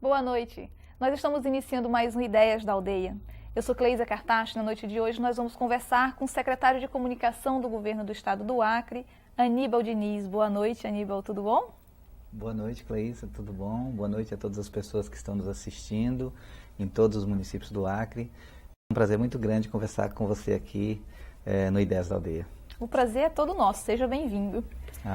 Boa noite. Nós estamos iniciando mais um Ideias da Aldeia. Eu sou Cleisa Cartacho. Na noite de hoje nós vamos conversar com o secretário de Comunicação do Governo do Estado do Acre, Aníbal Diniz. Boa noite, Aníbal, tudo bom? Boa noite, Cleisa, tudo bom? Boa noite a todas as pessoas que estão nos assistindo em todos os municípios do Acre. É um prazer muito grande conversar com você aqui no Ideias da Aldeia. O prazer é todo nosso, seja bem-vindo.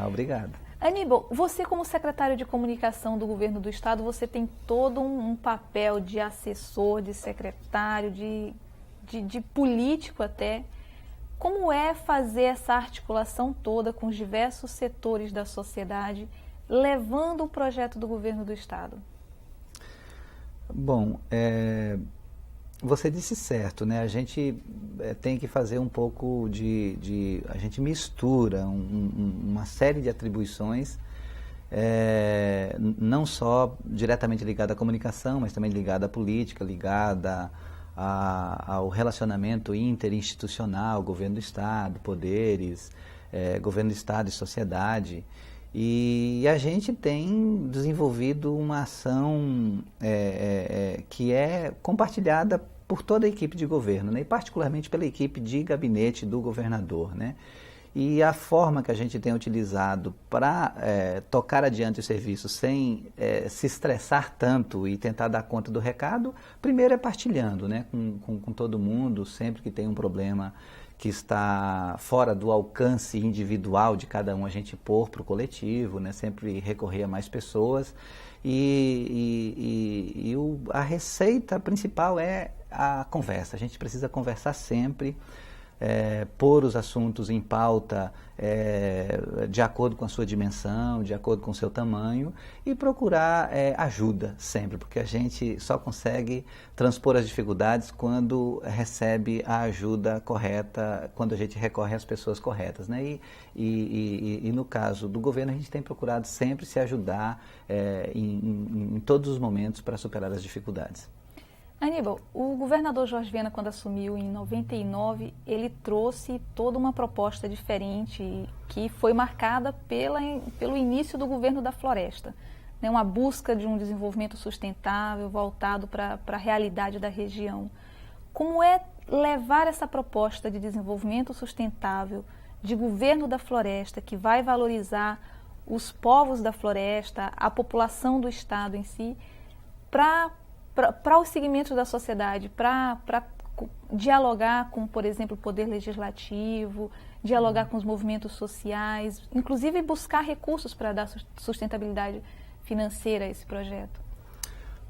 Obrigado. Aníbal, você como secretário de Comunicação do Governo do Estado, você tem todo um papel de assessor, de secretário, de político até. Como é fazer essa articulação toda com os diversos setores da sociedade, levando o projeto do Governo do Estado? Bom, você disse certo, né? A gente tem que fazer um pouco a gente mistura uma série de atribuições, não só diretamente ligada à comunicação, mas também ligada à política, ligada ao relacionamento interinstitucional, governo do Estado, poderes, governo do Estado e sociedade. E a gente tem desenvolvido uma ação que é compartilhada por toda a equipe de governo, né? E particularmente pela equipe de gabinete do governador, né? E a forma que a gente tem utilizado para tocar adiante o serviço sem se estressar tanto e tentar dar conta do recado, primeiro é partilhando, né? Com todo mundo, sempre que tem um problema que está fora do alcance individual de cada um, a gente pôr para o coletivo, né? Sempre recorrer a mais pessoas. A receita principal é a conversa. A gente precisa conversar sempre, pôr os assuntos em pauta de acordo com a sua dimensão, de acordo com o seu tamanho e procurar ajuda sempre, porque a gente só consegue transpor as dificuldades quando recebe a ajuda correta, quando a gente recorre às pessoas corretas, né? E no caso do governo a gente tem procurado sempre se ajudar em todos os momentos para superar as dificuldades. Aníbal, o governador Jorge Viana, quando assumiu em 99, ele trouxe toda uma proposta diferente que foi marcada pelo início do governo da floresta, né? Uma busca de um desenvolvimento sustentável voltado para a realidade da região. Como é levar essa proposta de desenvolvimento sustentável, de governo da floresta, que vai valorizar os povos da floresta, a população do estado em si, para os segmentos da sociedade, para dialogar com, por exemplo, o poder legislativo, dialogar com os movimentos sociais, inclusive buscar recursos para dar sustentabilidade financeira a esse projeto?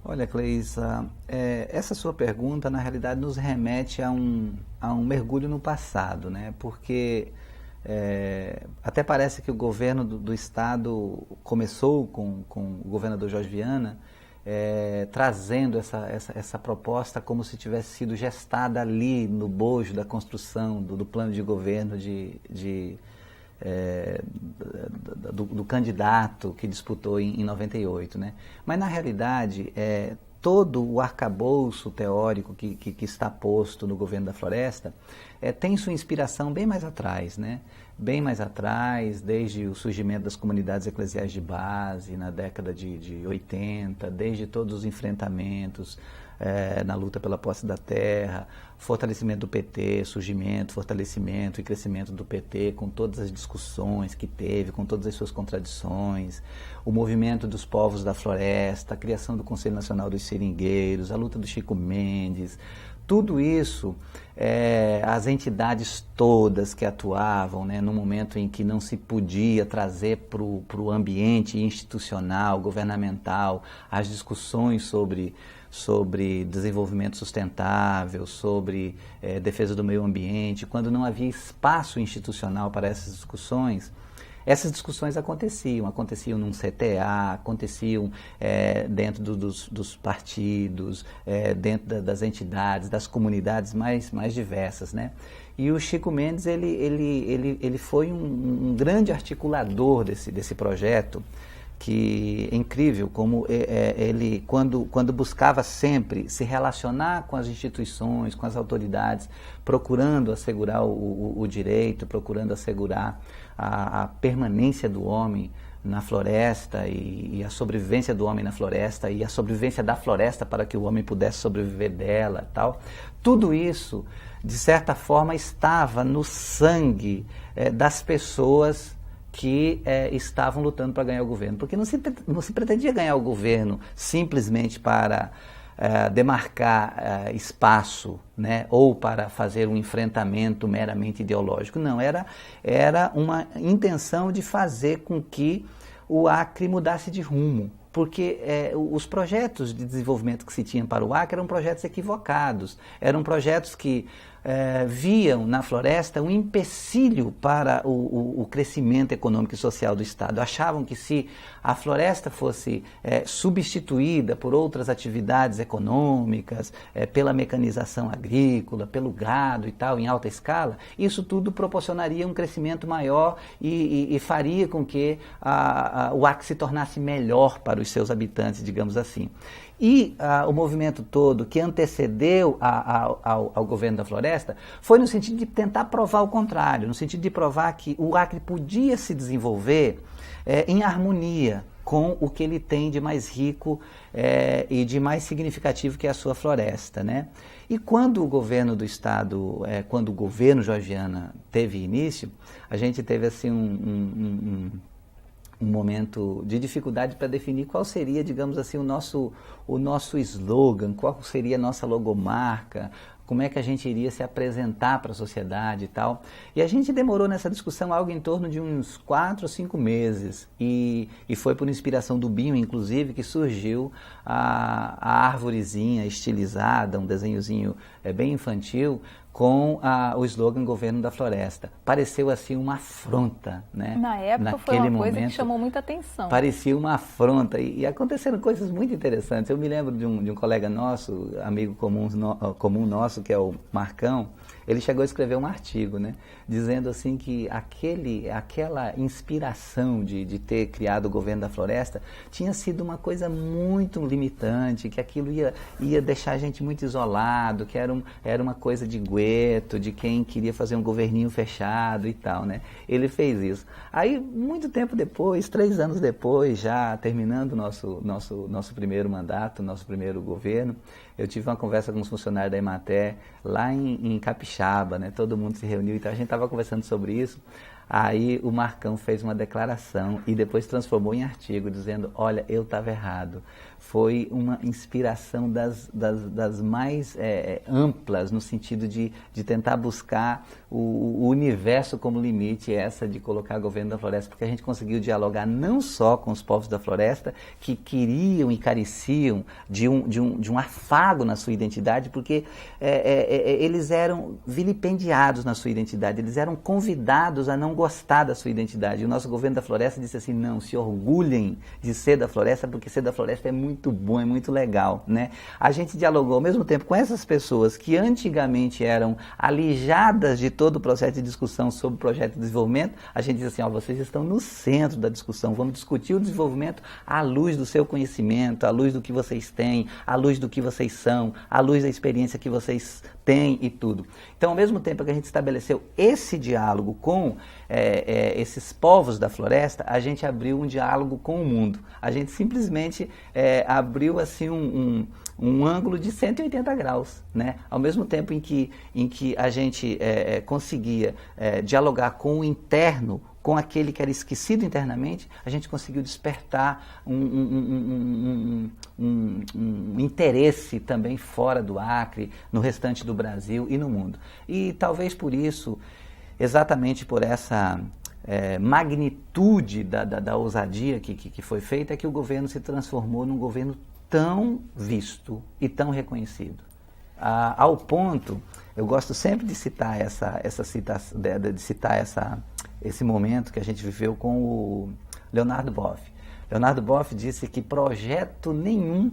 Olha, Cleisa, essa sua pergunta, na realidade, nos remete a um mergulho no passado, né? Porque até parece que o governo do Estado começou com o governador Jorge Viana, trazendo essa proposta como se tivesse sido gestada ali no bojo da construção do plano de governo do candidato que disputou em 98, né? Mas na realidade todo o arcabouço teórico que está posto no governo da floresta tem sua inspiração bem mais atrás, né? Bem mais atrás, desde o surgimento das comunidades eclesiais de base, na década de 80, desde todos os enfrentamentos na luta pela posse da terra, fortalecimento do PT, surgimento, fortalecimento e crescimento do PT, com todas as discussões que teve, com todas as suas contradições, o movimento dos povos da floresta, a criação do Conselho Nacional dos Seringueiros, a luta do Chico Mendes, tudo isso, as entidades todas que atuavam, né, no momento em que não se podia trazer para o ambiente institucional, governamental, as discussões sobre desenvolvimento sustentável, sobre defesa do meio ambiente, quando não havia espaço institucional para essas discussões aconteciam num CTA, aconteciam dentro dos partidos, dentro das entidades, das comunidades mais diversas, né? E o Chico Mendes, ele foi um grande articulador desse projeto, que é incrível como ele, quando buscava sempre se relacionar com as instituições, com as autoridades, procurando assegurar o direito, procurando assegurar a permanência do homem na floresta e a sobrevivência do homem na floresta e a sobrevivência da floresta para que o homem pudesse sobreviver dela, tal. Tudo isso, de certa forma, estava no sangue das pessoas que estavam lutando para ganhar o governo. Porque não se pretendia ganhar o governo simplesmente para demarcar espaço, né, ou para fazer um enfrentamento meramente ideológico. Não, era uma intenção de fazer com que o Acre mudasse de rumo. Porque os projetos de desenvolvimento que se tinha para o Acre eram projetos equivocados, eram projetos que viam na floresta um empecilho para o crescimento econômico e social do Estado. Achavam que se a floresta fosse substituída por outras atividades econômicas, pela mecanização agrícola, pelo gado e tal, em alta escala, isso tudo proporcionaria um crescimento maior e faria com que o Acre se tornasse melhor para os seus habitantes, digamos assim. E o movimento todo que antecedeu ao governo da floresta foi no sentido de tentar provar o contrário, no sentido de provar que o Acre podia se desenvolver em harmonia com o que ele tem de mais rico e de mais significativo, que é a sua floresta, né? E quando o governo do Estado, quando o governo georgiano teve início, a gente teve assim um momento de dificuldade para definir qual seria, digamos assim, o nosso slogan, qual seria a nossa logomarca, como é que a gente iria se apresentar para a sociedade e tal. E a gente demorou nessa discussão algo em torno de uns 4 ou 5 meses. E foi por inspiração do Binho, inclusive, que surgiu a arvorezinha estilizada, um desenhozinho bem infantil, com o slogan Governo da Floresta. Pareceu assim uma afronta, né? Na época foi uma coisa que chamou muita atenção. Parecia uma afronta e aconteceram coisas muito interessantes. Eu me lembro de um colega nosso, amigo comum nosso, que é o Marcão. Ele chegou a escrever um artigo, né, dizendo assim que aquela inspiração de ter criado o Governo da Floresta tinha sido uma coisa muito limitante, que aquilo ia deixar a gente muito isolado, que era uma coisa de gueto, de quem queria fazer um governinho fechado e tal, né? Ele fez isso. Aí, muito tempo depois, 3 anos depois, já terminando o nosso primeiro mandato, nosso primeiro governo, eu tive uma conversa com os funcionários da Emater lá em Capixaba, né? Todo mundo se reuniu, então a gente estava conversando sobre isso. Aí o Marcão fez uma declaração e depois transformou em artigo, dizendo, olha, eu estava errado. Foi uma inspiração das mais amplas, no sentido de tentar buscar o universo como limite, essa de colocar o Governo da Floresta, porque a gente conseguiu dialogar não só com os povos da floresta, que queriam e careciam de um afago na sua identidade, porque eles eram vilipendiados na sua identidade, eles eram convidados a não gostar da sua identidade. E o nosso Governo da Floresta disse assim, não, se orgulhem de ser da floresta, porque ser da floresta é muito bom, é muito legal, né? A gente dialogou ao mesmo tempo com essas pessoas que antigamente eram alijadas de todo o processo de discussão sobre o projeto de desenvolvimento. A gente diz assim, ó, vocês estão no centro da discussão, vamos discutir o desenvolvimento à luz do seu conhecimento, à luz do que vocês têm, à luz do que vocês são, à luz da experiência que vocês têm e tudo. Então, ao mesmo tempo que a gente estabeleceu esse diálogo com esses povos da floresta, a gente abriu um diálogo com o mundo. A gente simplesmente abriu assim um ângulo de 180 graus, né? Ao mesmo tempo em que a gente conseguia dialogar com o interno, com aquele que era esquecido internamente, a gente conseguiu despertar um interesse também fora do Acre, no restante do Brasil e no mundo. E talvez por isso, exatamente por essa magnitude da ousadia que foi feita, é que o governo se transformou num governo tão visto e tão reconhecido. Ao ponto, eu gosto sempre de citar esse momento que a gente viveu com o Leonardo Boff. Leonardo Boff disse que projeto nenhum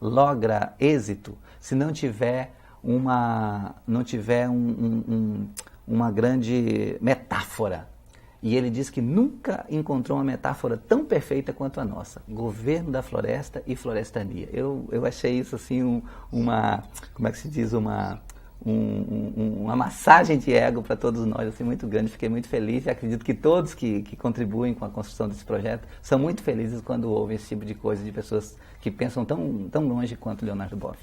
logra êxito se não tiver uma grande metáfora. E ele diz que nunca encontrou uma metáfora tão perfeita quanto a nossa. Governo da floresta e florestania. Eu achei isso assim como é que se diz, uma massagem de ego para todos nós, assim, muito grande. Fiquei muito feliz e acredito que todos que contribuem com a construção desse projeto são muito felizes quando ouvem esse tipo de coisa de pessoas que pensam tão longe quanto Leonardo Boff.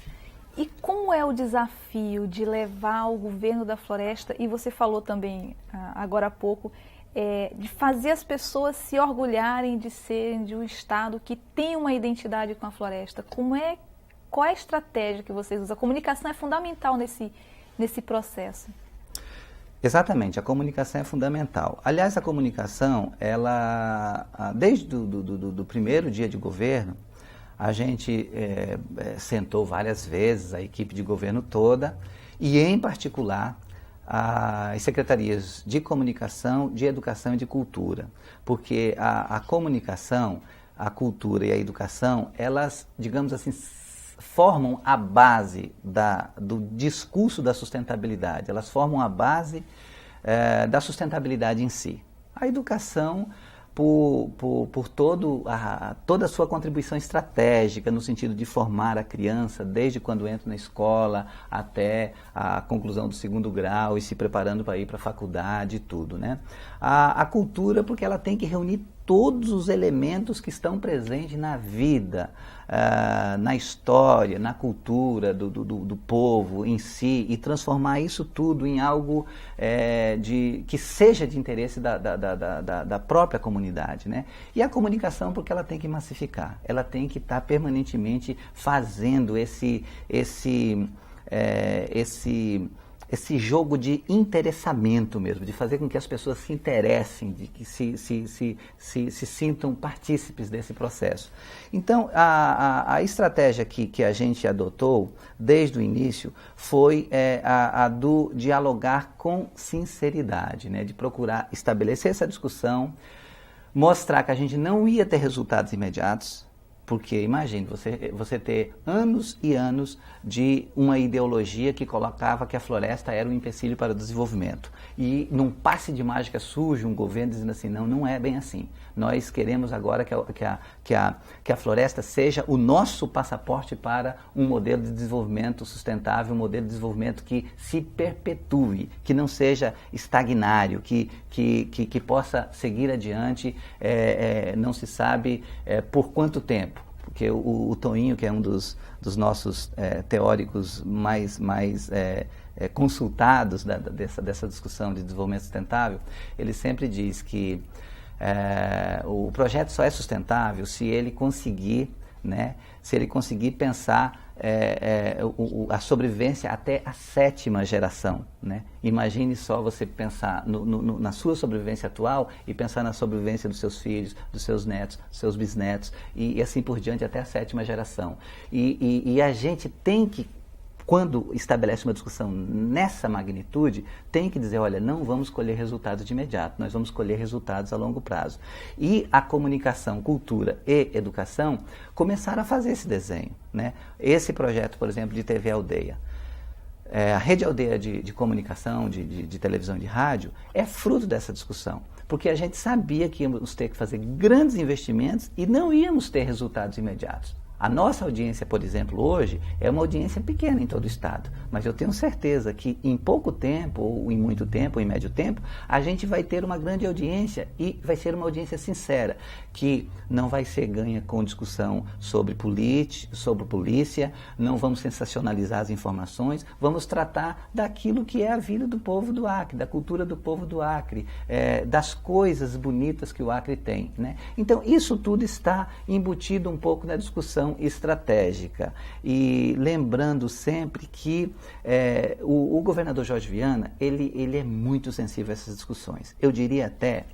E como é o desafio de levar o governo da floresta, e você falou também agora há pouco, de fazer as pessoas se orgulharem de serem de um estado que tem uma identidade com a floresta? Qual é a estratégia que vocês usam? A comunicação é fundamental nesse processo. Exatamente, a comunicação é fundamental. Aliás, a comunicação, desde o primeiro dia de governo, a gente sentou várias vezes, a equipe de governo toda, e em particular as secretarias de comunicação, de educação e de cultura. Porque a comunicação, a cultura e a educação, elas, digamos assim, formam a base do discurso da sustentabilidade, elas formam a base da sustentabilidade em si. A educação, por toda a sua contribuição estratégica, no sentido de formar a criança desde quando entra na escola até a conclusão do 2º grau e se preparando para ir para a faculdade e tudo, né? A cultura, porque ela tem que reunir todos os elementos que estão presentes na vida, na história, na cultura do povo em si, e transformar isso tudo em algo que seja de interesse da própria comunidade, né? E a comunicação, porque ela tem que massificar, ela tem que estar permanentemente fazendo esse jogo de interessamento mesmo, de fazer com que as pessoas se interessem, de que se sintam partícipes desse processo. Então, a estratégia que a gente adotou desde o início foi a do dialogar com sinceridade, né? De procurar estabelecer essa discussão, mostrar que a gente não ia ter resultados imediatos, porque imagine você ter anos e anos de uma ideologia que colocava que a floresta era um empecilho para o desenvolvimento. E num passe de mágica surge um governo dizendo assim, não é bem assim. Nós queremos agora que a floresta seja o nosso passaporte para um modelo de desenvolvimento sustentável, um modelo de desenvolvimento que se perpetue, que não seja estagnário, que possa seguir adiante, não se sabe por quanto tempo. Porque o Toinho, que é um dos nossos teóricos mais consultados dessa discussão de desenvolvimento sustentável, ele sempre diz que o projeto só é sustentável se ele conseguir, né, pensar a sobrevivência até a 7ª geração, né? Imagine só você pensar na sua sobrevivência atual e pensar na sobrevivência dos seus filhos, dos seus netos, dos seus bisnetos e assim por diante até a 7ª geração. E a gente tem que, quando estabelece uma discussão nessa magnitude, tem que dizer, olha, não vamos colher resultados de imediato, nós vamos colher resultados a longo prazo. E a comunicação, cultura e educação começaram a fazer esse desenho, né? Esse projeto, por exemplo, de TV Aldeia, a Rede Aldeia de comunicação, de televisão e de rádio, é fruto dessa discussão. Porque a gente sabia que íamos ter que fazer grandes investimentos e não íamos ter resultados imediatos. A nossa audiência, por exemplo, hoje, é uma audiência pequena em todo o estado, mas eu tenho certeza que em pouco tempo, ou em muito tempo, ou em médio tempo, a gente vai ter uma grande audiência e vai ser uma audiência sincera, que não vai ser ganha com discussão sobre polícia, não vamos sensacionalizar as informações, vamos tratar daquilo que é a vida do povo do Acre, da cultura do povo do Acre, das coisas bonitas que o Acre tem, né? Então, isso tudo está embutido um pouco na discussão estratégica. E lembrando sempre que o governador Jorge Viana, ele é muito sensível a essas discussões. Eu diria até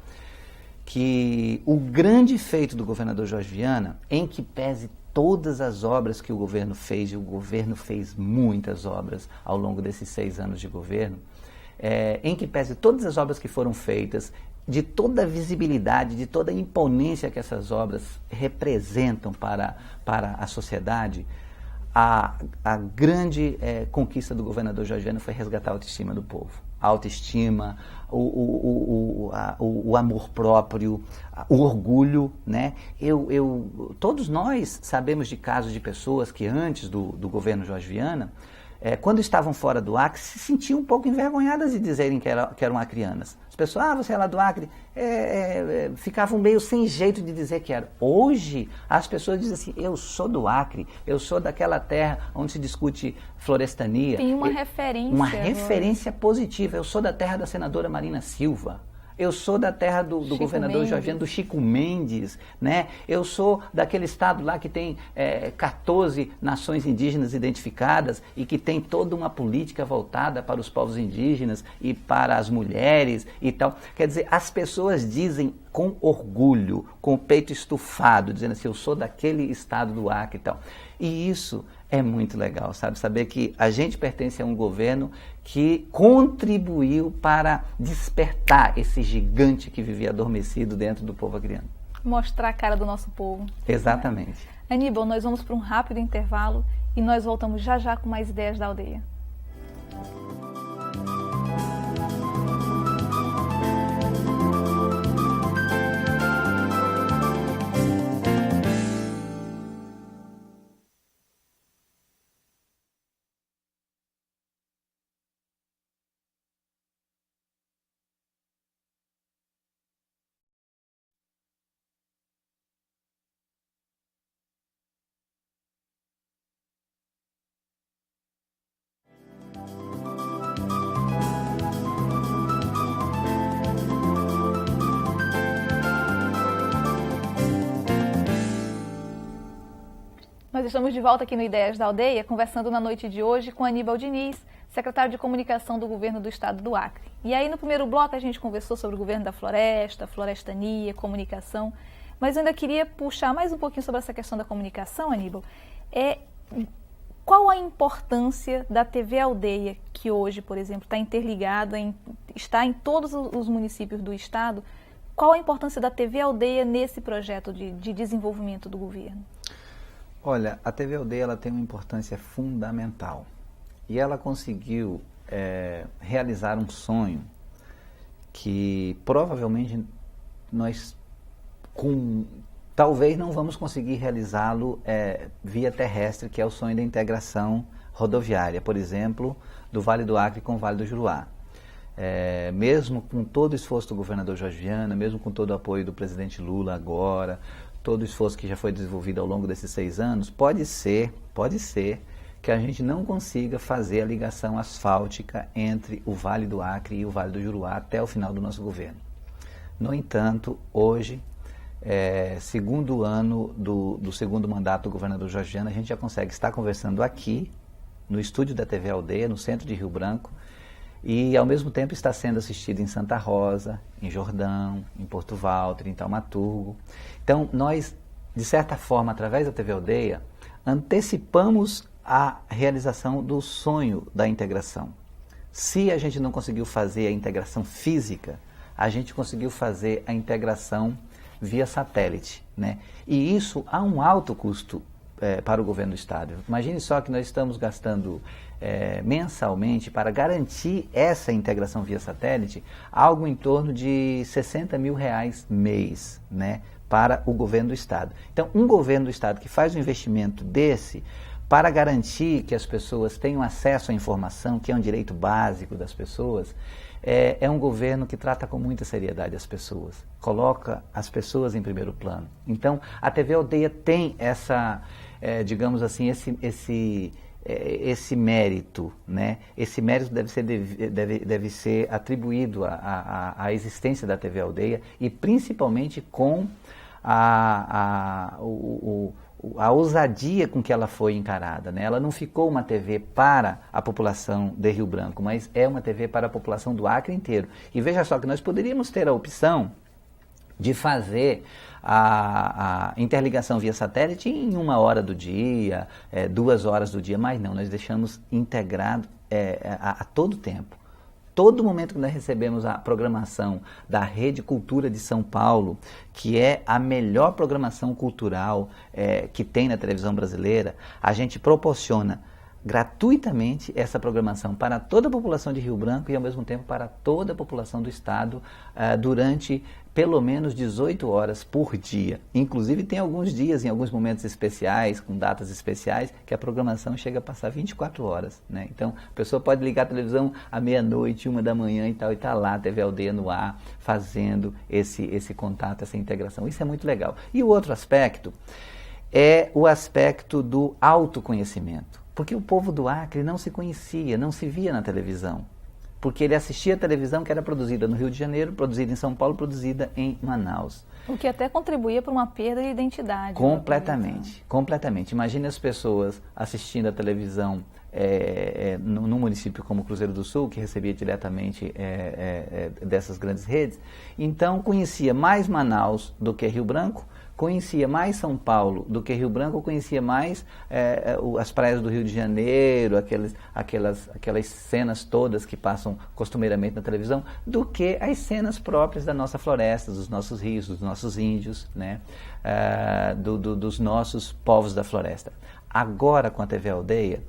que o grande feito do governador Jorge Viana, em que pese todas as obras que o governo fez, e o governo fez muitas obras ao longo desses 6 anos de governo, em que pese todas as obras que foram feitas, de toda a visibilidade, de toda a imponência que essas obras representam para a sociedade, a grande conquista do governador Jorge Viana foi resgatar a autoestima do povo. A autoestima, o amor próprio, o orgulho, né? Todos nós sabemos de casos de pessoas que antes do governo Jorge Viana quando estavam fora do Acre, se sentiam um pouco envergonhadas de dizerem que eram acrianas. As pessoas, você é lá do Acre, ficavam meio sem jeito de dizer que eram. Hoje, as pessoas dizem assim, eu sou do Acre, eu sou daquela terra onde se discute florestania. Tem uma referência. Uma referência positiva. Eu sou da terra da senadora Marina Silva. Eu sou da terra do governador Jorgiano, do Chico Mendes, né? Eu sou daquele estado lá que tem 14 nações indígenas identificadas e que tem toda uma política voltada para os povos indígenas e para as mulheres e tal. Quer dizer, as pessoas dizem com orgulho, com o peito estufado, dizendo assim, eu sou daquele estado do Acre e tal. E isso é muito legal, sabe? Saber que a gente pertence a um governo que contribuiu para despertar esse gigante que vivia adormecido dentro do povo acreano. Mostrar a cara do nosso povo. Exatamente. Aníbal, nós vamos para um rápido intervalo e nós voltamos já já com mais ideias da aldeia. Nós estamos de volta aqui no Ideias da Aldeia, conversando na noite de hoje com Aníbal Diniz, secretário de Comunicação do Governo do Estado do Acre. E aí no primeiro bloco a gente conversou sobre o governo da floresta, florestania, comunicação, mas eu ainda queria puxar mais um pouquinho sobre essa questão da comunicação, Aníbal. Qual a importância da TV Aldeia, que hoje, por exemplo, está interligada, está em todos os municípios do Estado? Qual a importância da TV Aldeia nesse projeto de desenvolvimento do governo? Olha, a TV Aldeia ela tem uma importância fundamental e ela conseguiu realizar um sonho que provavelmente nós talvez não vamos conseguir realizá-lo via terrestre, que é o sonho da integração rodoviária, por exemplo, do Vale do Acre com o Vale do Juruá. Mesmo com todo o esforço do governador Jorgiano, mesmo com todo o apoio do presidente Lula agora, todo o esforço que já foi desenvolvido ao longo desses 6 anos, pode ser que a gente não consiga fazer a ligação asfáltica entre o Vale do Acre e o Vale do Juruá até o final do nosso governo. No entanto, hoje, segundo ano do segundo mandato do governador Jorgiano, a gente já consegue estar conversando aqui, no estúdio da TV Aldeia, no centro de Rio Branco, e ao mesmo tempo está sendo assistido em Santa Rosa, em Jordão, em Porto Walter, em Taumaturgo. Então, nós, de certa forma, através da TV Aldeia, antecipamos a realização do sonho da integração. Se a gente não conseguiu fazer a integração física, a gente conseguiu fazer a integração via satélite, né? E isso há um alto custo para o governo do Estado. Imagine só que nós estamos gastando mensalmente para garantir essa integração via satélite algo em torno de R$60 mil mês, né, para o governo do Estado. Então, um governo do Estado que faz um investimento desse para garantir que as pessoas tenham acesso à informação, que é um direito básico das pessoas, é um governo que trata com muita seriedade as pessoas, coloca as pessoas em primeiro plano. Então, a TV Aldeia tem essa, digamos assim, esse mérito, né? Esse mérito deve ser atribuído à existência da TV Aldeia e principalmente com a ousadia com que ela foi encarada, né? Ela não ficou uma TV para a população de Rio Branco, mas é uma TV para a população do Acre inteiro. E veja só que nós poderíamos ter a opção de fazer a interligação via satélite em 1 hora do dia, 2 horas do dia, mas não, nós deixamos integrado a todo tempo. Todo momento que nós recebemos a programação da Rede Cultura de São Paulo, que é a melhor programação cultural que tem na televisão brasileira, a gente proporciona gratuitamente essa programação para toda a população de Rio Branco e ao mesmo tempo para toda a população do estado durante pelo menos 18 horas por dia. Inclusive tem alguns dias, em alguns momentos especiais, com datas especiais, que a programação chega a passar 24 horas. Né? Então a pessoa pode ligar a televisão à meia-noite, 1 da manhã e tal, e está lá a TV Aldeia no ar, fazendo esse contato, essa integração. Isso é muito legal. E o outro aspecto é o aspecto do autoconhecimento. Porque o povo do Acre não se conhecia, não se via na televisão. Porque ele assistia a televisão que era produzida no Rio de Janeiro, produzida em São Paulo, produzida em Manaus. O que até contribuía para uma perda de identidade. Completamente, completamente. Imagine as pessoas assistindo a televisão num município como Cruzeiro do Sul, que recebia diretamente dessas grandes redes. Então, conhecia mais Manaus do que Rio Branco, conhecia mais São Paulo do que Rio Branco, conhecia mais as praias do Rio de Janeiro, aquelas cenas todas que passam costumeiramente na televisão, do que as cenas próprias da nossa floresta, dos nossos rios, dos nossos índios, né? Dos nossos povos da floresta. Agora, com a TV Aldeia,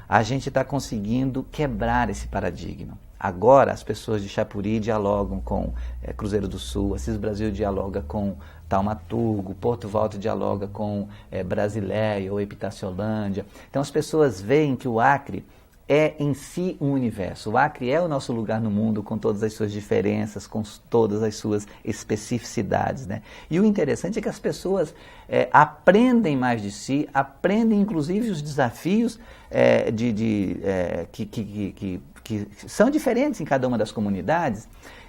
a gente está conseguindo quebrar esse paradigma. Agora as pessoas de Chapuri dialogam com Cruzeiro do Sul, Assis Brasil dialoga com Taumaturgo, Porto Volta dialoga com Brasileia ou Epitaciolândia. Então as pessoas veem que o Acre é em si um universo. O Acre é o nosso lugar no mundo com todas as suas diferenças, com todas as suas especificidades. Né? E o interessante é que as pessoas aprendem mais de si, aprendem inclusive os desafios que são diferentes em cada uma das comunidades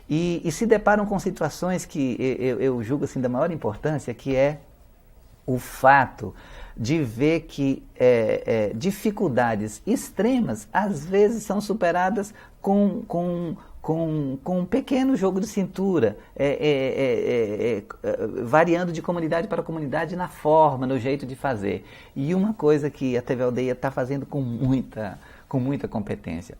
e se deparam com situações que eu julgo assim, da maior importância, que é o fato de ver que dificuldades extremas às vezes são superadas com um pequeno jogo de cintura, variando de comunidade para comunidade na forma, no jeito de fazer. E uma coisa que a TV Aldeia está fazendo com muita competência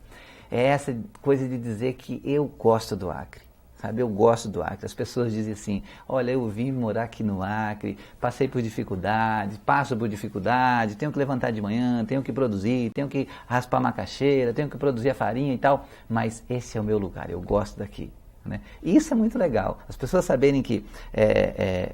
é essa coisa de dizer que eu gosto do Acre. Sabe, eu gosto do Acre. As pessoas dizem assim, olha, eu vim morar aqui no Acre, passei por dificuldades, passo por dificuldade, tenho que levantar de manhã, tenho que produzir, tenho que raspar macaxeira, tenho que produzir a farinha e tal, mas esse é o meu lugar, eu gosto daqui. Né? E isso é muito legal, as pessoas saberem que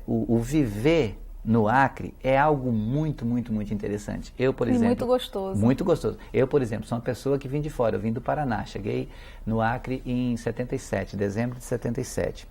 o viver no Acre é algo muito interessante. Eu, por exemplo, muito gostoso. Muito gostoso. Eu, por exemplo, sou uma pessoa que vim de fora, eu vim do Paraná, cheguei no Acre em 77, dezembro de 77.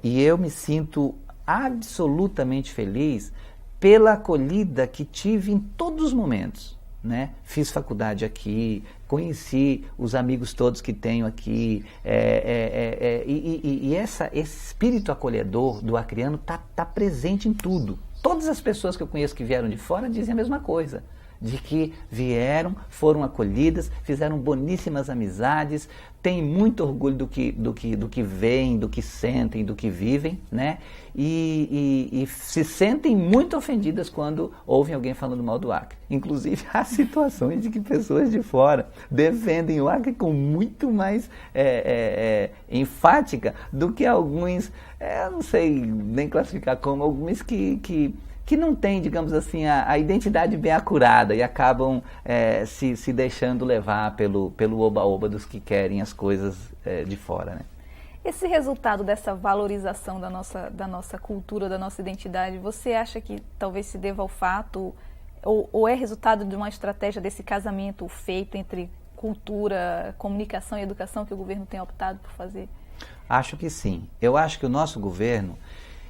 E eu me sinto absolutamente feliz pela acolhida que tive em todos os momentos. Né? Fiz faculdade aqui, conheci os amigos todos que tenho aqui, e esse espírito acolhedor do acreano tá presente em tudo. Todas as pessoas que eu conheço que vieram de fora dizem a mesma coisa, de que vieram, foram acolhidas, fizeram boníssimas amizades, têm muito orgulho do que veem, do que sentem, do que vivem, né? E se sentem muito ofendidas quando ouvem alguém falando mal do Acre. Inclusive, há situações de que pessoas de fora defendem o Acre com muito mais enfática do que alguns, não sei nem classificar como, alguns que não têm, digamos assim, a identidade bem acurada e acabam se deixando levar pelo oba-oba dos que querem as coisas de fora, né? Esse resultado dessa valorização da nossa cultura, da nossa identidade, você acha que talvez se deva ao fato, ou é resultado de uma estratégia desse casamento feito entre cultura, comunicação e educação que o governo tem optado por fazer? Acho que sim. Eu acho que o nosso governo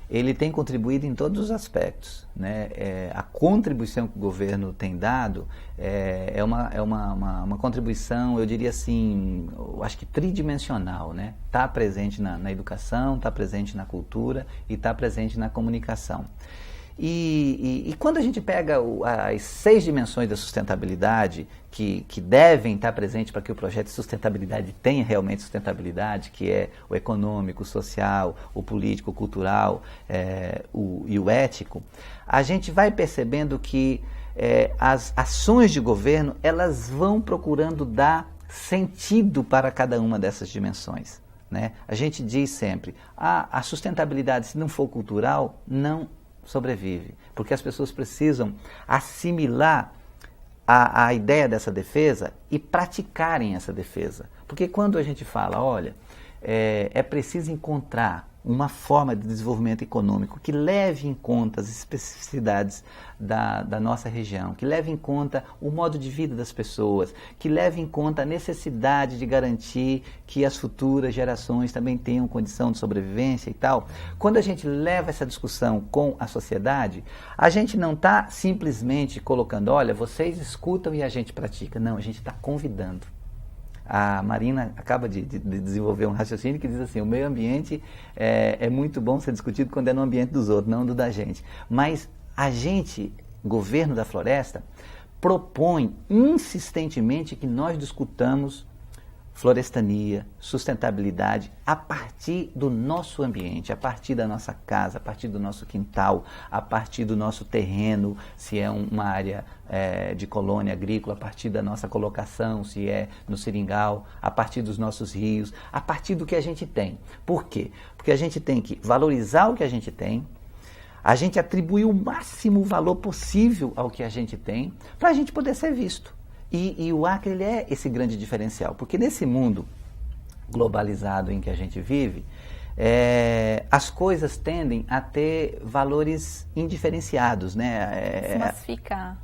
ele tem contribuído em todos os aspectos. Né? A contribuição que o governo tem dado é uma contribuição, eu diria assim, eu acho que tridimensional. Né? Está presente na educação, está presente na cultura e está presente na comunicação. E quando a gente pega as 6 dimensões da sustentabilidade que devem estar presentes para que o projeto de sustentabilidade tenha realmente sustentabilidade, que é o econômico, o social, o político, o cultural e o ético, a gente vai percebendo que as ações de governo elas vão procurando dar sentido para cada uma dessas dimensões. Né? A gente diz sempre, a sustentabilidade, se não for cultural, não sobrevive. porque as pessoas precisam assimilar a ideia dessa defesa e praticarem essa defesa. Porque quando a gente fala, olha, é preciso encontrar uma forma de desenvolvimento econômico que leve em conta as especificidades da nossa região, que leve em conta o modo de vida das pessoas, que leve em conta a necessidade de garantir que as futuras gerações também tenham condição de sobrevivência e tal. Quando a gente leva essa discussão com a sociedade, a gente não está simplesmente colocando, olha, vocês escutam e a gente pratica. Não, a gente está convidando. A Marina acaba de desenvolver um raciocínio que diz assim, o meio ambiente é muito bom ser discutido quando é no ambiente dos outros, não do da gente. Mas a gente, governo da floresta, propõe insistentemente que nós discutamos florestania, sustentabilidade, a partir do nosso ambiente, a partir da nossa casa, a partir do nosso quintal, a partir do nosso terreno, se é uma área de colônia agrícola, a partir da nossa colocação, se é no seringal, a partir dos nossos rios, a partir do que a gente tem. Por quê? Porque a gente tem que valorizar o que a gente tem, a gente atribuir o máximo valor possível ao que a gente tem, para a gente poder ser visto. E o Acre ele é esse grande diferencial, porque nesse mundo globalizado em que a gente vive, as coisas tendem a ter valores indiferenciados, né? Se massificar.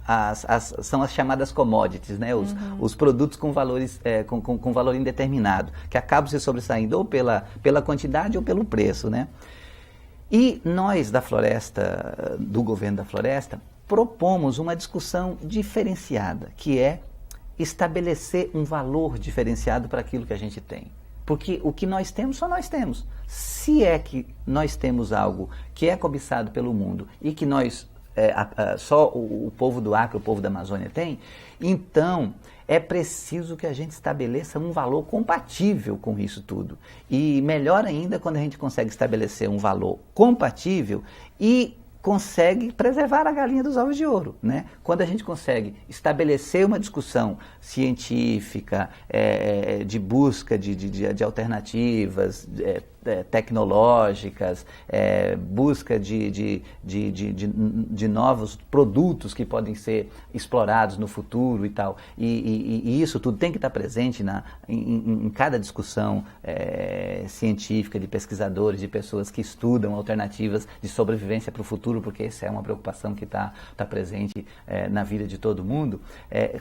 São as chamadas commodities, né? Os produtos com valores com valor indeterminado, que acabam se sobressaindo ou pela quantidade ou pelo preço, né? E nós da floresta, do governo da floresta, propomos uma discussão diferenciada, que é estabelecer um valor diferenciado para aquilo que a gente tem. Porque o que nós temos, só nós temos. Se é que nós temos algo que é cobiçado pelo mundo e que nós, só o povo do Acre, o povo da Amazônia tem, então é preciso que a gente estabeleça um valor compatível com isso tudo. E melhor ainda quando a gente consegue estabelecer um valor compatível e consegue preservar a galinha dos ovos de ouro, né? Quando a gente consegue estabelecer uma discussão científica, de busca de alternativas tecnológicas, busca de novos produtos que podem ser explorados no futuro e tal, e isso tudo tem que estar presente em cada discussão científica de pesquisadores, de pessoas que estudam alternativas de sobrevivência para o futuro, porque essa é uma preocupação que está presente na vida de todo mundo.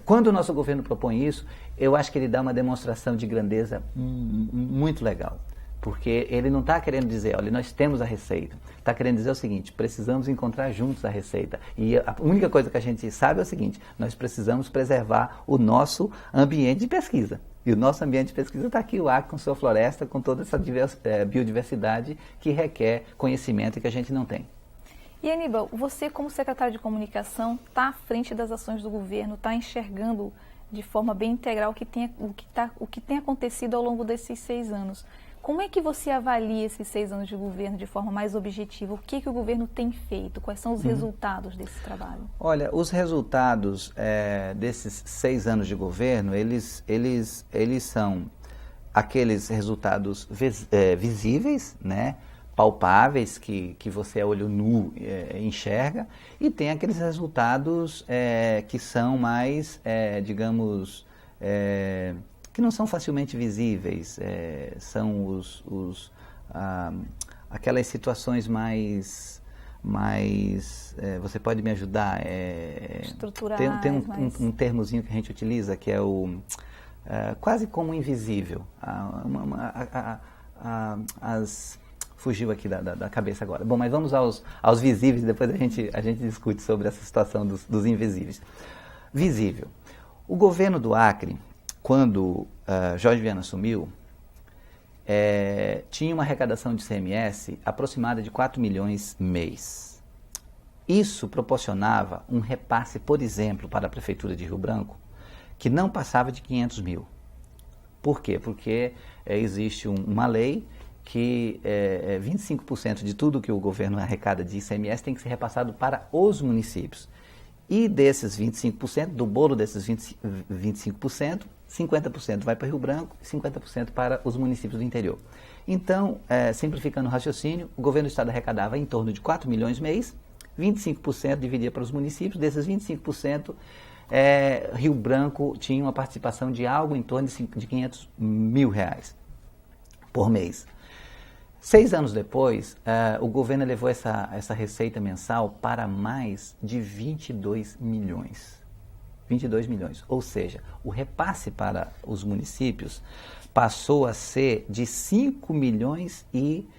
Quando o nosso governo propõe isso, eu acho que ele dá uma demonstração de grandeza muito legal. Porque ele não está querendo dizer, olha, nós temos a receita. Está querendo dizer o seguinte, precisamos encontrar juntos a receita. E a única coisa que a gente sabe é o seguinte, nós precisamos preservar o nosso ambiente de pesquisa. E o nosso ambiente de pesquisa está aqui, o Acre, com sua floresta, com toda essa biodiversidade que requer conhecimento e que a gente não tem. E Aníbal, você como secretário de comunicação está à frente das ações do governo, está enxergando de forma bem integral o que tem acontecido ao longo desses 6 anos. Como é que você avalia esses 6 anos de governo de forma mais objetiva? O que o governo tem feito? Quais são os resultados desse trabalho? Olha, os resultados desses 6 anos de governo, eles são aqueles resultados visíveis, né? Palpáveis, que você a olho nu enxerga, e tem aqueles resultados que são mais, digamos, que não são facilmente visíveis, são aquelas situações mais você pode me ajudar? Estruturais. Tem um termozinho que a gente utiliza, que é o quase como invisível. Fugiu aqui da cabeça agora. Bom, mas vamos aos visíveis, depois a gente discute sobre essa situação dos invisíveis. Visível. O governo do Acre, quando Jorge Viana assumiu, tinha uma arrecadação de ICMS aproximada de 4 milhões mês. Isso proporcionava um repasse, por exemplo, para a Prefeitura de Rio Branco, que não passava de 500 mil. Por quê? Porque existe uma lei que 25% de tudo que o governo arrecada de ICMS tem que ser repassado para os municípios. E desses 25%, do bolo desses 25%, 50% vai para Rio Branco e 50% para os municípios do interior. Então, simplificando o raciocínio, o governo do estado arrecadava em torno de 4 milhões mês, 25% dividia para os municípios, desses 25%, Rio Branco tinha uma participação de algo em torno de 500 mil reais por mês. 6 anos depois, o governo elevou essa receita mensal para mais de 22 milhões. 22 milhões. Ou seja, o repasse para os municípios passou a ser de 5 milhões e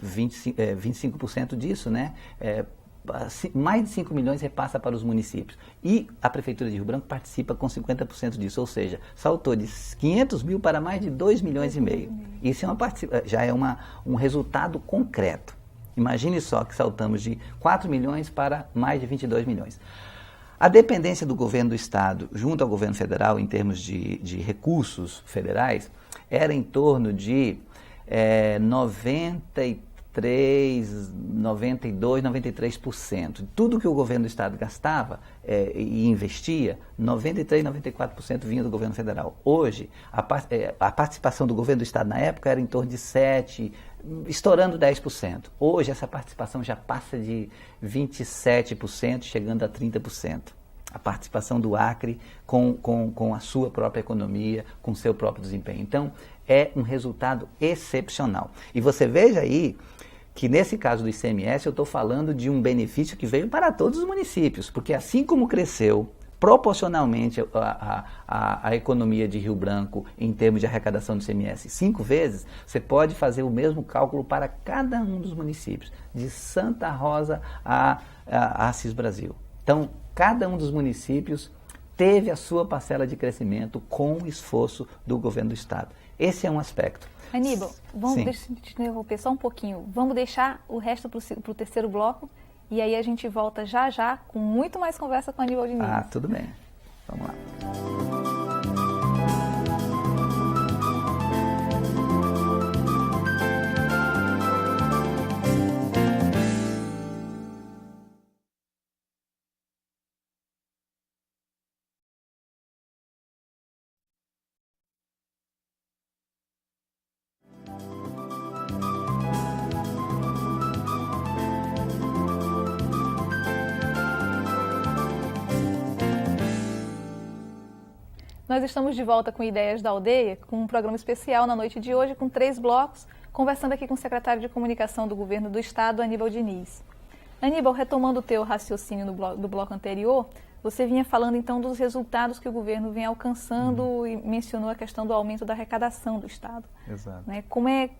25% disso, né? Mais de 5 milhões repassa para os municípios. E a Prefeitura de Rio Branco participa com 50% disso, ou seja, saltou de 500 mil para mais de 2 milhões e meio. Isso já é um resultado concreto. Imagine só que saltamos de 4 milhões para mais de 22 milhões. A dependência do governo do estado junto ao governo federal em termos de recursos federais era em torno de 93%. Tudo que o governo do estado gastava e investia, 93%, 94% vinha do governo federal. Hoje, a participação do governo do estado na época era em torno de 7%, estourando 10%. Hoje, essa participação já passa de 27%, chegando a 30%. A participação do Acre com a sua própria economia, com o seu próprio desempenho. Então, é um resultado excepcional. E você veja aí que nesse caso do ICMS eu estou falando de um benefício que veio para todos os municípios, porque assim como cresceu proporcionalmente a economia de Rio Branco em termos de arrecadação do ICMS 5 vezes, você pode fazer o mesmo cálculo para cada um dos municípios, de Santa Rosa a Assis Brasil. Então, cada um dos municípios teve a sua parcela de crescimento com o esforço do governo do estado. Esse é um aspecto. Aníbal, deixa eu te interromper só um pouquinho. Vamos deixar o resto para o terceiro bloco e aí a gente volta já com muito mais conversa com a Aníbal Diniz. Tudo bem. Vamos lá. Nós estamos de volta com Ideias da Aldeia, com um programa especial na noite de hoje, com 3 blocos, conversando aqui com o secretário de Comunicação do Governo do Estado, Aníbal Diniz. Aníbal, retomando o teu raciocínio do bloco anterior, você vinha falando então dos resultados que o governo vem alcançando e mencionou a questão do aumento da arrecadação do Estado. Exato. Né? Como é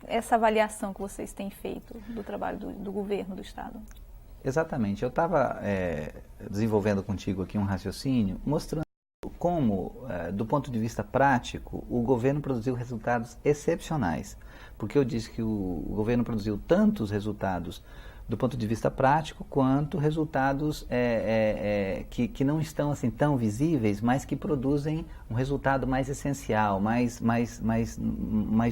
essa avaliação que vocês têm feito do trabalho do governo do Estado? Exatamente. Eu estava desenvolvendo contigo aqui um raciocínio, mostrando como, do ponto de vista prático, o governo produziu resultados excepcionais. Porque eu disse que o governo produziu tantos resultados do ponto de vista prático, quanto resultados que não estão assim tão visíveis, mas que produzem um resultado mais essencial, mais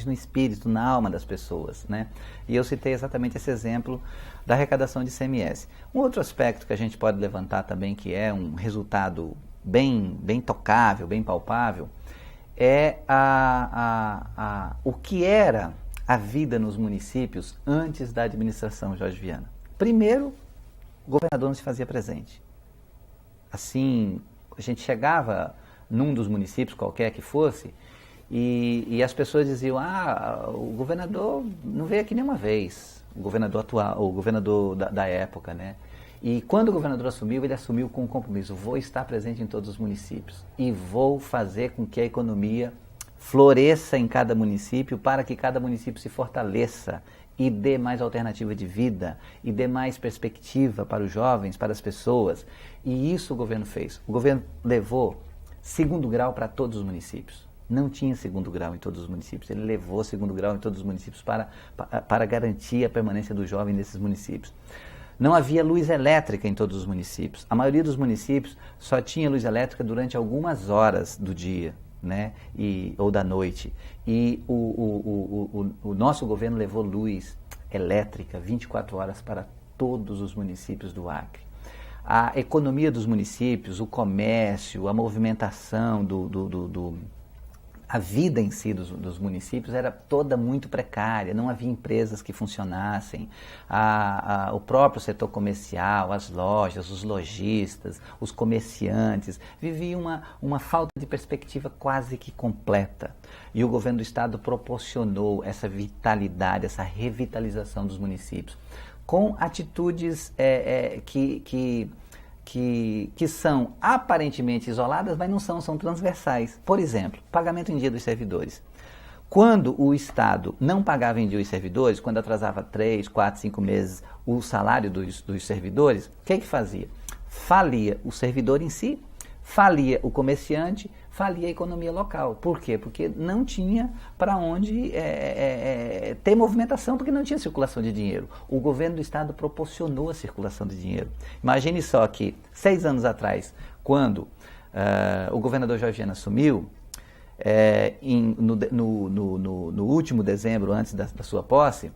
no espírito, na alma das pessoas, né? E eu citei exatamente esse exemplo da arrecadação de ICMS. Um outro aspecto que a gente pode levantar também, que é um resultado bem tocável, bem palpável, é o que era a vida nos municípios antes da administração Jorge Viana. Primeiro, o governador não se fazia presente. Assim, a gente chegava num dos municípios, qualquer que fosse, e as pessoas diziam, o governador não veio aqui nenhuma vez, o governador atual, o governador da época, né? E quando o governador assumiu, ele assumiu com um compromisso: vou estar presente em todos os municípios e vou fazer com que a economia floresça em cada município, para que cada município se fortaleça e dê mais alternativa de vida e dê mais perspectiva para os jovens, para as pessoas. E isso o governo fez. O governo levou segundo grau para todos os municípios. Não tinha segundo grau em todos os municípios. Ele levou segundo grau em todos os municípios para garantir a permanência do jovem nesses municípios. Não havia luz elétrica em todos os municípios. A maioria dos municípios só tinha luz elétrica durante algumas horas do dia, né? Ou da noite. E o nosso governo levou luz elétrica 24 horas para todos os municípios do Acre. A economia dos municípios, o comércio, a movimentação a vida em si dos municípios era toda muito precária, não havia empresas que funcionassem, o próprio setor comercial, as lojas, os lojistas, os comerciantes, viviam uma falta de perspectiva quase que completa. E o governo do estado proporcionou essa vitalidade, essa revitalização dos municípios, com atitudes que são aparentemente isoladas, mas não são, são transversais. Por exemplo, pagamento em dia dos servidores. Quando o Estado não pagava em dia os servidores, quando atrasava 3, 4, 5 meses o salário dos servidores, o que fazia? Falia o servidor em si, falia o comerciante, falia a economia local. Por quê? Porque não tinha para onde ter movimentação, porque não tinha circulação de dinheiro. O governo do estado proporcionou a circulação de dinheiro. Imagine só que 6 anos atrás, quando o governador Jorge Viana assumiu, no último dezembro, antes da sua posse,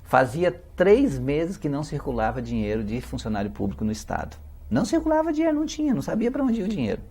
fazia 3 meses que não circulava dinheiro de funcionário público no estado. Não circulava dinheiro, não tinha, não sabia para onde ia o dinheiro.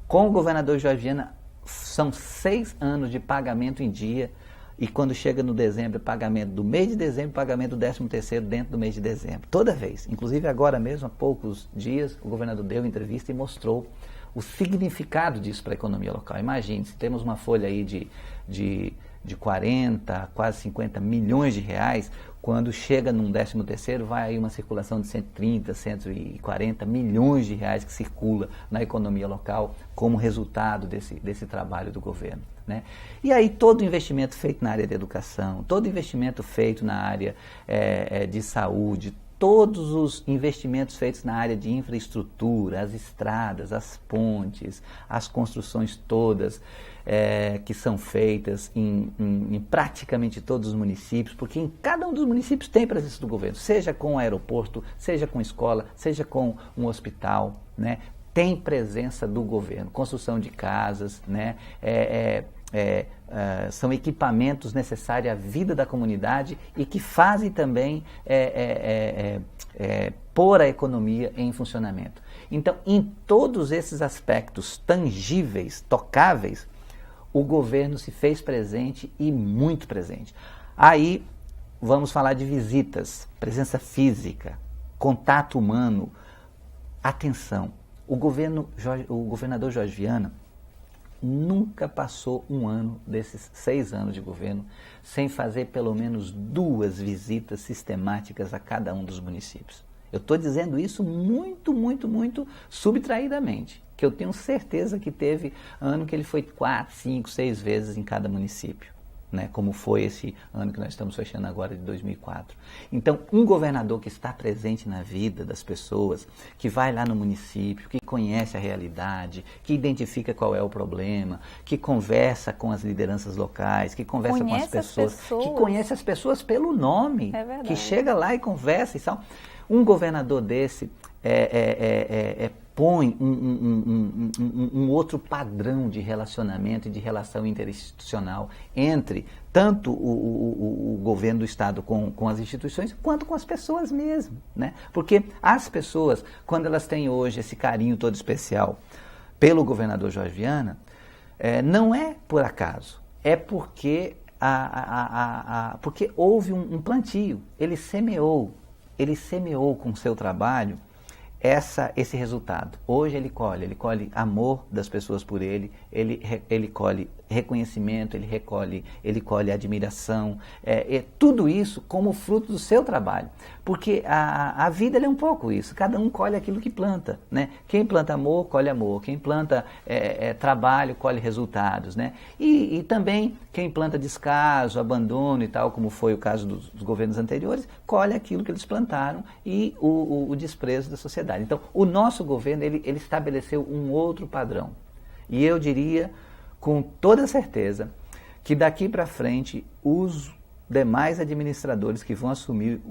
Com o governador Jorge Viana, são 6 anos de pagamento em dia, e quando chega no dezembro, pagamento do mês de dezembro, pagamento do 13º dentro do mês de dezembro. Toda vez. Inclusive agora mesmo, há poucos dias, o governador deu entrevista e mostrou o significado disso para a economia local. Imagine, se temos uma folha aí de 40, quase 50 milhões de reais, quando chega num 13º, vai aí uma circulação de 130, 140 milhões de reais que circula na economia local como resultado desse trabalho do governo, né? E aí todo investimento feito na área de educação, todo investimento feito na área de saúde, todos os investimentos feitos na área de infraestrutura, as estradas, as pontes, as construções todas que são feitas em praticamente todos os municípios, porque em cada um dos municípios tem presença do governo, seja com aeroporto, seja com escola, seja com um hospital, né? Tem presença do governo, construção de casas, né? São equipamentos necessários à vida da comunidade e que fazem também pôr a economia em funcionamento. Então, em todos esses aspectos tangíveis, tocáveis, o governo se fez presente e muito presente. Aí vamos falar de visitas, presença física, contato humano, atenção. O governador Jorge Viana nunca passou um ano desses 6 anos de governo sem fazer pelo menos 2 visitas sistemáticas a cada um dos municípios. Eu estou dizendo isso muito, muito, muito subtraidamente, que eu tenho certeza que teve ano que ele foi 4, 5, 6 vezes em cada município, né, como foi esse ano que nós estamos fechando agora de 2004. Então, um governador que está presente na vida das pessoas, que vai lá no município, que conhece a realidade, que identifica qual é o problema, que conversa com as lideranças locais, que conversa com as pessoas, que conhece as pessoas pelo nome, que chega lá e conversa e tal. Um governador desse põe um outro padrão de relacionamento e de relação interinstitucional entre tanto o governo do estado com as instituições, quanto com as pessoas mesmo, né? Porque as pessoas, quando elas têm hoje esse carinho todo especial pelo governador Jorge Viana, não é por acaso, é porque, porque houve um plantio, ele semeou com o seu trabalho esse resultado. Hoje ele colhe amor das pessoas por ele colhe reconhecimento, ele colhe admiração, tudo isso como fruto do seu trabalho. Porque a vida é um pouco isso, cada um colhe aquilo que planta, né? Quem planta amor, quem planta trabalho, colhe resultados, né? E também quem planta descaso, abandono e tal, como foi o caso dos governos anteriores, colhe aquilo que eles plantaram e o desprezo da sociedade. Então, o nosso governo, ele estabeleceu um outro padrão. E eu diria, com toda certeza, que daqui para frente, os demais administradores que vão assumir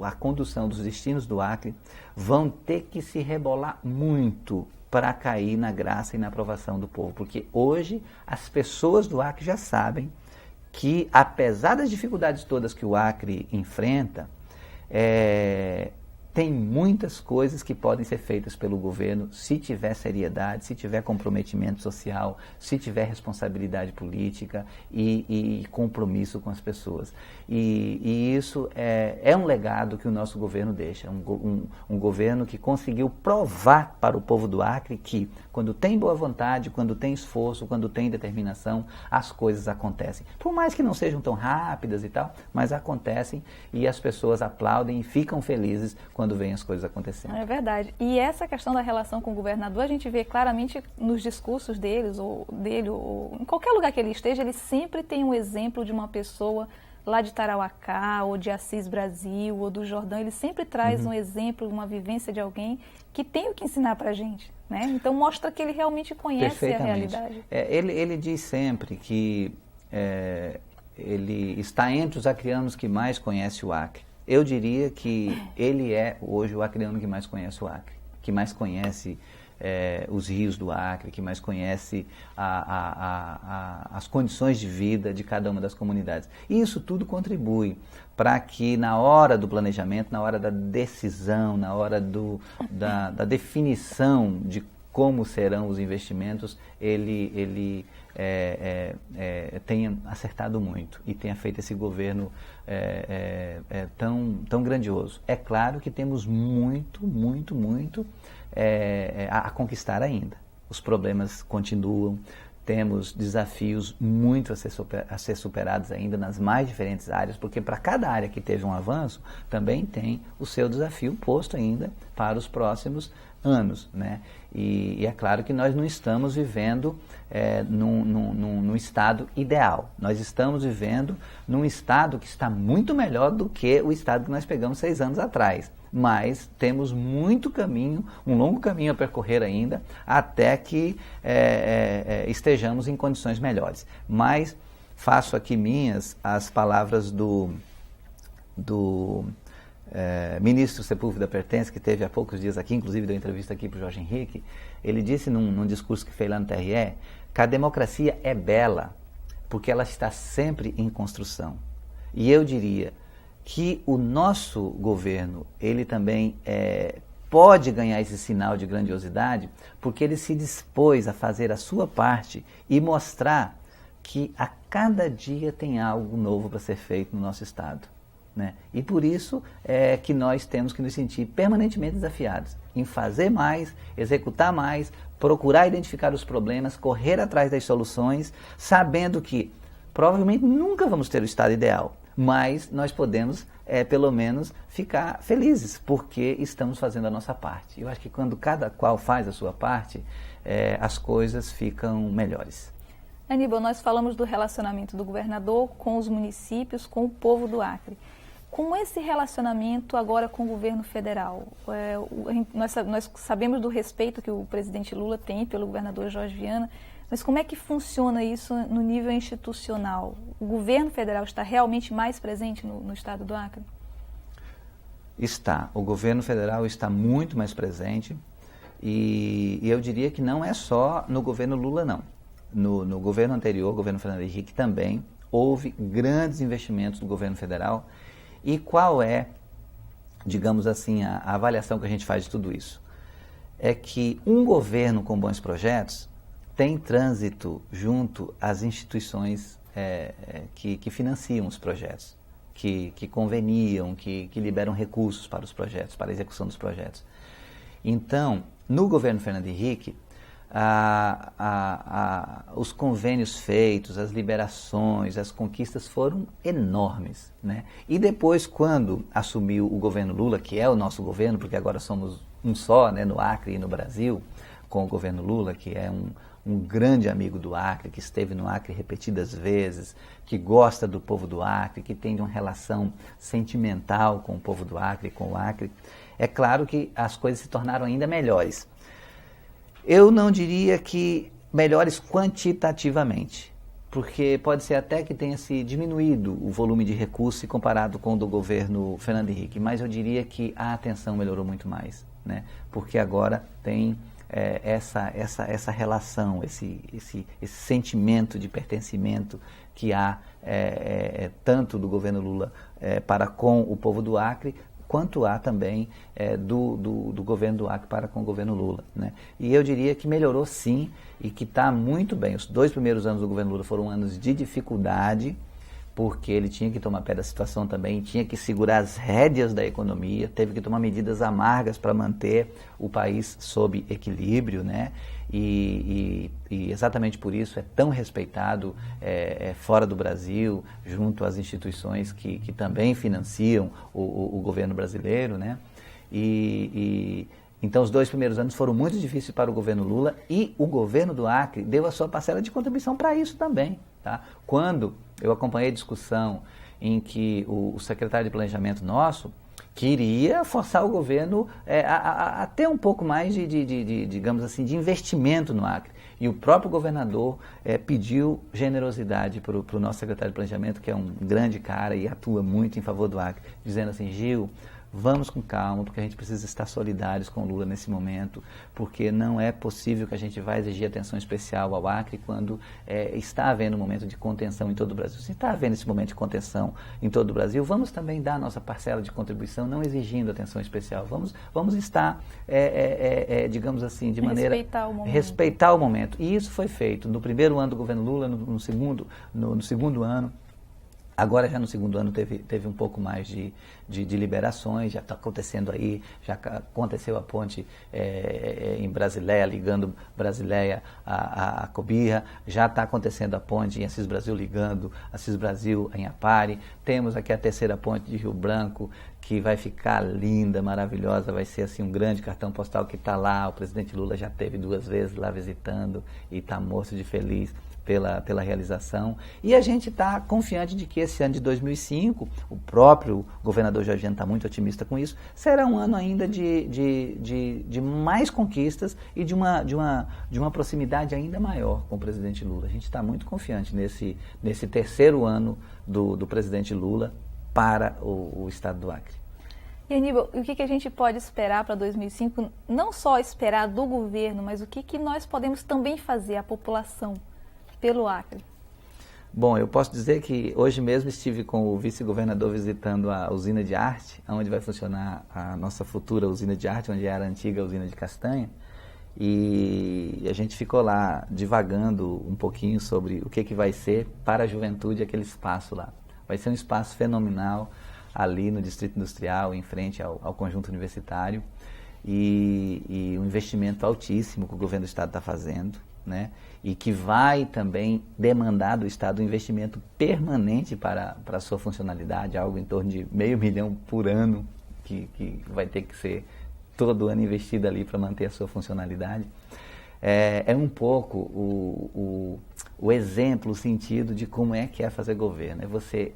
a condução dos destinos do Acre vão ter que se rebolar muito para cair na graça e na aprovação do povo. Porque hoje, as pessoas do Acre já sabem que, apesar das dificuldades todas que o Acre enfrenta, tem muitas coisas que podem ser feitas pelo governo se tiver seriedade, se tiver comprometimento social, se tiver responsabilidade política e compromisso com as pessoas. E isso é um legado que o nosso governo deixa, um governo que conseguiu provar para o povo do Acre que quando tem boa vontade, quando tem esforço, quando tem determinação, as coisas acontecem. Por mais que não sejam tão rápidas e tal, mas acontecem e as pessoas aplaudem e ficam felizes quando veem as coisas acontecendo. É verdade. E essa questão da relação com o governador, a gente vê claramente nos discursos deles, ou em qualquer lugar que ele esteja, ele sempre tem um exemplo de uma pessoa lá de Tarauacá, ou de Assis Brasil, ou do Jordão. Ele sempre traz um exemplo, uma vivência de alguém que tem o que ensinar para a gente, né? Então mostra que ele realmente conhece a realidade. Ele diz sempre que ele está entre os acreanos que mais conhece o Acre. Eu diria que ele é hoje o acreano que mais conhece o Acre, que mais conhece os rios do Acre, que mais conhece as condições de vida de cada uma das comunidades. E isso tudo contribui para que na hora do planejamento, na hora da decisão, na hora da definição de como serão os investimentos, ele tenha acertado muito e tenha feito esse governo tão grandioso. É claro que temos muito a conquistar ainda. Os problemas continuam, temos desafios muito a ser superados ainda nas mais diferentes áreas, porque para cada área que teve um avanço, também tem o seu desafio posto ainda para os próximos anos, né? E é claro que nós não estamos vivendo num estado ideal. Nós estamos vivendo num estado que está muito melhor do que o estado que nós pegamos 6 anos atrás. Mas temos muito caminho, um longo caminho a percorrer ainda, até que estejamos em condições melhores. Mas faço aqui minhas as palavras do ministro Sepúlveda Pertence, que teve há poucos dias aqui, inclusive deu entrevista aqui para o Jorge Henrique. Ele disse num discurso que fez lá no TRE, que a democracia é bela porque ela está sempre em construção. E eu diria que o nosso governo, ele também pode ganhar esse sinal de grandiosidade porque ele se dispôs a fazer a sua parte e mostrar que a cada dia tem algo novo para ser feito no nosso estado, né? E por isso é que nós temos que nos sentir permanentemente desafiados em fazer mais, executar mais, procurar identificar os problemas, correr atrás das soluções, sabendo que provavelmente nunca vamos ter o estado ideal, mas nós podemos, pelo menos, ficar felizes, porque estamos fazendo a nossa parte. Eu acho que quando cada qual faz a sua parte, as coisas ficam melhores. Aníbal, nós falamos do relacionamento do governador com os municípios, com o povo do Acre. Como esse relacionamento agora com o governo federal? Nós sabemos do respeito que o presidente Lula tem pelo governador Jorge Viana, mas como é que funciona isso no nível institucional? O governo federal está realmente mais presente no estado do Acre? Está. O governo federal está muito mais presente e eu diria que não é só no governo Lula, não. No governo anterior, o governo Fernando Henrique, também houve grandes investimentos do governo federal. E qual é, digamos assim, a avaliação que a gente faz de tudo isso? É que um governo com bons projetos tem trânsito junto às instituições que financiam os projetos, que conveniam, que liberam recursos para os projetos, para a execução dos projetos. Então, no governo Fernando Henrique, os convênios feitos, as liberações, as conquistas foram enormes, né? E depois, quando assumiu o governo Lula, que é o nosso governo, porque agora somos um só, né, no Acre e no Brasil, com o governo Lula, que é um grande amigo do Acre, que esteve no Acre repetidas vezes, que gosta do povo do Acre, que tem uma relação sentimental com o povo do Acre, com o Acre, é claro que as coisas se tornaram ainda melhores. Eu não diria que melhores quantitativamente, porque pode ser até que tenha se diminuído o volume de recursos comparado com o do governo Fernando Henrique, mas eu diria que a atenção melhorou muito mais, né? Porque agora tem essa relação, esse sentimento de pertencimento que há tanto do governo Lula para com o povo do Acre, quanto há também do governo do Acre para com o governo Lula, né? E eu diria que melhorou sim e que está muito bem. Os 2 primeiros anos do governo Lula foram anos de dificuldade, porque ele tinha que tomar pé da situação também, tinha que segurar as rédeas da economia, teve que tomar medidas amargas para manter o país sob equilíbrio, né? E exatamente por isso é tão respeitado fora do Brasil, junto às instituições que também financiam o governo brasileiro, né? Então, os 2 primeiros anos foram muito difíceis para o governo Lula e o governo do Acre deu a sua parcela de contribuição para isso também, tá? Quando eu acompanhei a discussão em que o secretário de Planejamento nosso queria forçar o governo a ter um pouco mais digamos assim, de investimento no Acre. E o próprio governador pediu generosidade para o nosso secretário de Planejamento, que é um grande cara e atua muito em favor do Acre, dizendo assim: Gil, vamos com calma, porque a gente precisa estar solidários com o Lula nesse momento, porque não é possível que a gente vá exigir atenção especial ao Acre quando está havendo um momento de contenção em todo o Brasil. Se está havendo esse momento de contenção em todo o Brasil, vamos também dar a nossa parcela de contribuição, não exigindo atenção especial. Vamos estar, digamos assim, de maneira... Respeitar o momento. E isso foi feito no primeiro ano do governo Lula, no segundo ano. Agora, já no segundo ano, teve um pouco mais de liberações, já está acontecendo aí, já aconteceu a ponte em Brasileia, ligando Brasileia a Cobirra, já está acontecendo a ponte em Assis Brasil, ligando Assis Brasil em Apare. Temos aqui a terceira ponte de Rio Branco, que vai ficar linda, maravilhosa, vai ser assim um grande cartão postal que está lá. O presidente Lula já esteve 2 vezes lá visitando e está morto de feliz pela realização. E a gente está confiante de que esse ano de 2005, o próprio governador Jorge Viana está muito otimista com isso, será um ano ainda de mais conquistas e de uma proximidade ainda maior com o presidente Lula. A gente está muito confiante nesse terceiro ano do presidente Lula para o estado do Acre. E Aníbal, o que a gente pode esperar para 2005? Não só esperar do governo, mas o que nós podemos também fazer, a população, pelo Acre? Bom, eu posso dizer que hoje mesmo estive com o vice-governador visitando a usina de arte, onde vai funcionar a nossa futura usina de arte, onde era a antiga usina de castanha, e a gente ficou lá divagando um pouquinho sobre o que vai ser para a juventude aquele espaço lá. Vai ser um espaço fenomenal ali no Distrito Industrial, em frente ao conjunto universitário, e um investimento altíssimo que o governo do Estado está fazendo, né? E que vai também demandar do Estado um investimento permanente para a sua funcionalidade, algo em torno de R$500 milhão por ano, que vai ter que ser todo ano investido ali para manter a sua funcionalidade. É um pouco o exemplo, o sentido de como é que é fazer governo. É você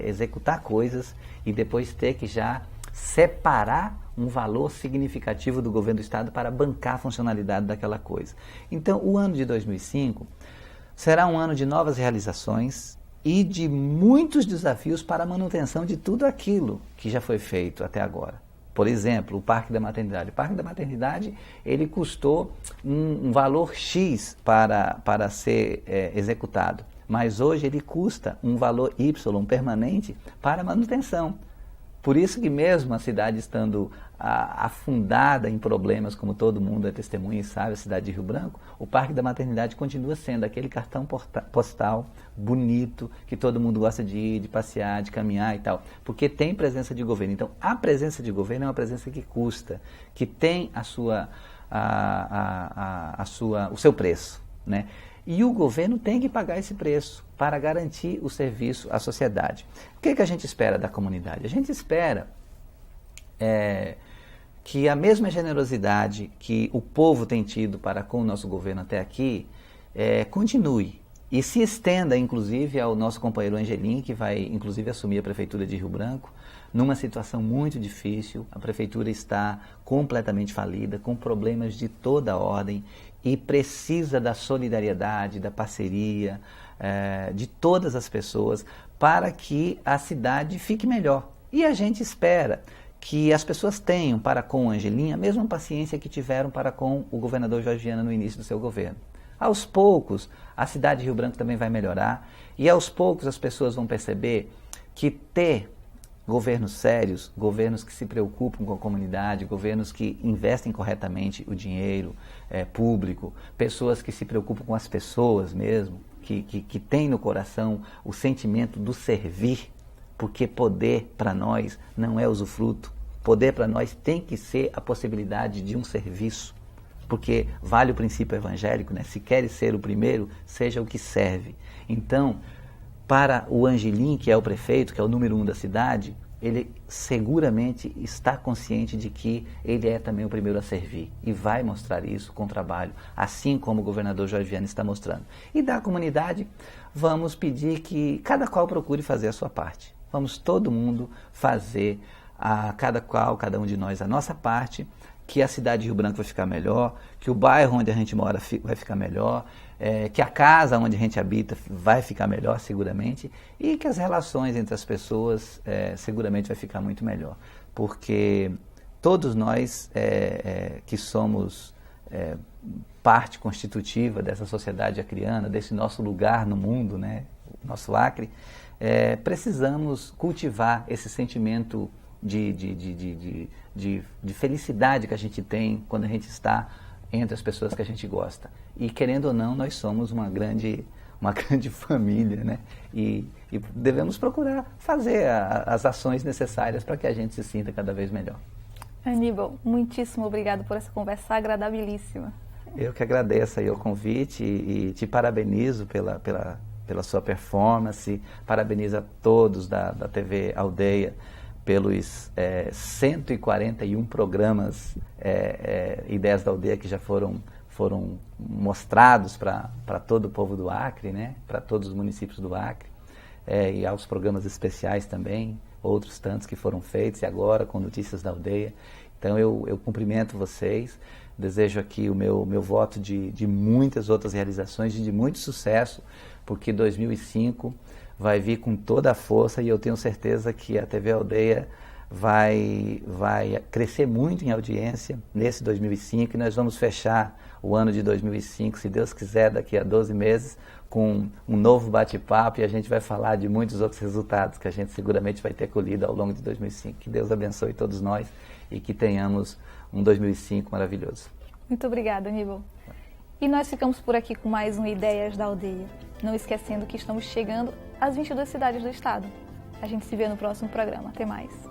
executar coisas e depois ter que já separar um valor significativo do governo do Estado para bancar a funcionalidade daquela coisa. Então, o ano de 2005 será um ano de novas realizações e de muitos desafios para a manutenção de tudo aquilo que já foi feito até agora. Por exemplo, o Parque da Maternidade. O Parque da Maternidade, ele custou um valor X para ser executado, mas hoje ele custa um valor Y permanente para manutenção. Por isso que mesmo a cidade estando afundada em problemas, como todo mundo é testemunha e sabe, a cidade de Rio Branco, o Parque da Maternidade continua sendo aquele cartão postal bonito, que todo mundo gosta de ir, de passear, de caminhar e tal, porque tem presença de governo. Então, a presença de governo é uma presença que custa, que tem o seu preço, né? E o governo tem que pagar esse preço para garantir o serviço à sociedade. O que a gente espera da comunidade? A gente espera que a mesma generosidade que o povo tem tido para com o nosso governo até aqui continue e se estenda, inclusive, ao nosso companheiro Angelim, que vai, inclusive, assumir a Prefeitura de Rio Branco, numa situação muito difícil. A Prefeitura está completamente falida, com problemas de toda a ordem, e precisa da solidariedade, da parceria de todas as pessoas para que a cidade fique melhor. E a gente espera que as pessoas tenham para com o Angelim a mesma paciência que tiveram para com o governador Jorge Viana no início do seu governo. Aos poucos, a cidade de Rio Branco também vai melhorar e aos poucos as pessoas vão perceber que ter governos sérios, governos que se preocupam com a comunidade, governos que investem corretamente o dinheiro público, pessoas que se preocupam com as pessoas mesmo, que têm no coração o sentimento do servir, porque poder para nós não é usufruto. Poder para nós tem que ser a possibilidade de um serviço, porque vale o princípio evangélico, né? Se queres ser o primeiro, seja o que serve. Então, para o Angelim, que é o prefeito, que é o número 1 da cidade, ele seguramente está consciente de que ele é também o primeiro a servir e vai mostrar isso com trabalho, assim como o governador Jorge Viana está mostrando. E da comunidade, vamos pedir que cada qual procure fazer a sua parte. Vamos todo mundo fazer, cada um de nós, a nossa parte, que a cidade de Rio Branco vai ficar melhor, que o bairro onde a gente mora vai ficar melhor, que a casa onde a gente habita vai ficar melhor, seguramente, e que as relações entre as pessoas seguramente vai ficar muito melhor. Porque todos nós que somos parte constitutiva dessa sociedade acreana, desse nosso lugar no mundo, né, nosso Acre, precisamos cultivar esse sentimento de felicidade que a gente tem quando a gente está entre as pessoas que a gente gosta. E querendo ou não, nós somos uma grande família, né? E devemos procurar fazer as ações necessárias para que a gente se sinta cada vez melhor. Aníbal, muitíssimo obrigado por essa conversa agradabilíssima. Eu que agradeço aí o convite e te parabenizo pela sua performance, parabenizo a todos da TV Aldeia pelos 141 programas Ideias da Aldeia que já foram mostrados para todo o povo do Acre, né? Para todos os municípios do Acre, e aos programas especiais também, outros tantos que foram feitos, e agora com Notícias da Aldeia. Então eu cumprimento vocês, desejo aqui o meu voto de muitas outras realizações e de muito sucesso, porque 2005 vai vir com toda a força e eu tenho certeza que a TV Aldeia vai crescer muito em audiência nesse 2005 e nós vamos fechar o ano de 2005, se Deus quiser, daqui a 12 meses, com um novo bate-papo e a gente vai falar de muitos outros resultados que a gente seguramente vai ter colhido ao longo de 2005. Que Deus abençoe todos nós e que tenhamos um 2005 maravilhoso. Muito obrigada, Aníbal. E nós ficamos por aqui com mais um Ideias da Aldeia. Não esquecendo que estamos chegando às 22 cidades do estado. A gente se vê no próximo programa. Até mais.